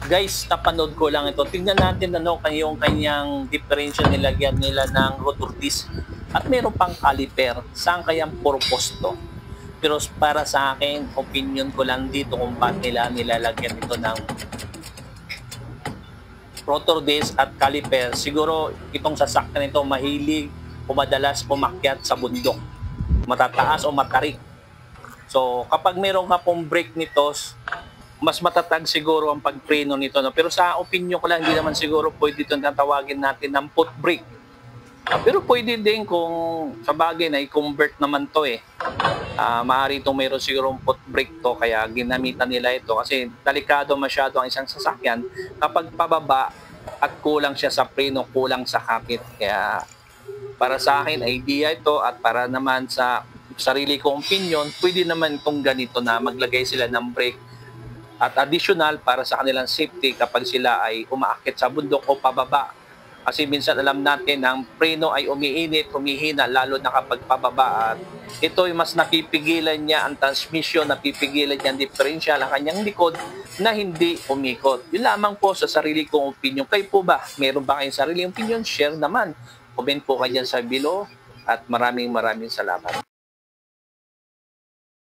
Guys, napanood ko lang ito. Tingnan natin ano yung kanyang differential, nilagyan nila ng rotor disc at meron pang caliper. Saan kayang purpose to? Pero para sa akin, opinion ko lang dito kung bakit nila nilalagyan ito ng rotor disc at caliper. Siguro itong sasakyan ito mahilig o madalas umakyat sa bundok, matataas o matarik. So kapag meron ka pong brake nito, mas matatag siguro ang pagpreno nito, no? Pero sa opinion ko lang, hindi naman siguro pwede itong tatawagin natin ng foot brake. Pero pwede din kung sa bagay na i-convert naman to eh. Maaari itong mayroon siguro foot brake to, kaya ginamitan nila ito kasi delikado masyado ang isang sasakyan kapag pababa at kulang siya sa preno, kulang sa kapit. Kaya para sa akin, idea ito, at para naman sa sarili kong opinion, pwede naman itong ganito na maglagay sila ng brake at additional para sa kanilang safety kapag sila ay umaakit sa bundok o pababa. Kasi minsan alam natin ang preno ay umiinit, humihina, lalo na kapag pababa. At ito ay mas napipigilan niya ang transmission, napipigilan niya ang differential, ang kanyang likod na hindi umikot. Yun lamang po sa sarili kong opinion. Kayo po ba? Meron ba kayong sariling opinion? Share naman. Comment po kayo dyan sa below at maraming salamat.